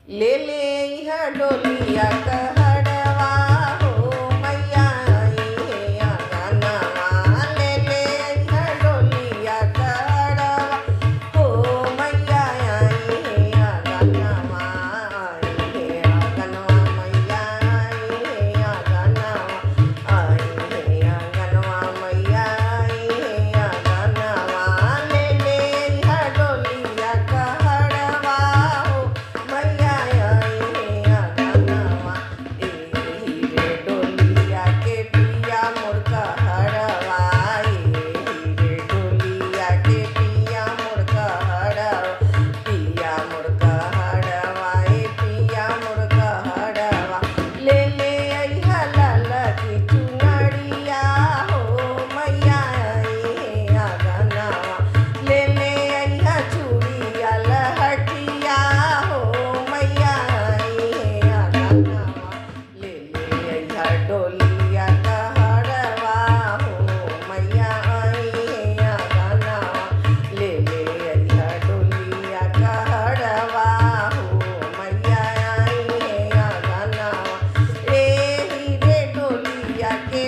ले ले इहा डोलिया कहड़वा हो मैया आई है आंगनवा। ले ले इहा डोलिया कहड़वा हो मैया आई है आंगनवा। आई है आंगनवा मैया आई है आंगनवा। आई है आंगनवा मैया आई है आंगनवा। ले ले इहा डोलिया कहड़वा हो मैया आई है आंगनवा। एही रे डोलिया के पिया मोर कहड़वा। एही रे डोलिया के पिया मोर कहड़वा। पिया मोर कहड़वा ए पिया मोर कहड़वा। ले ले अइहा लाला की चुनरिया हो मैया आई है आंगनवा। ले ले अइहा चूड़िया लहठिया हो मैया आई है आंगनवा। ले ले अइहा डोलिया कहड़वा हो मैया आई है आंगनवा। ले ले अइहा डोलिया कहड़वा हो मैया आई है आंगनवा। एही रे डोलिया के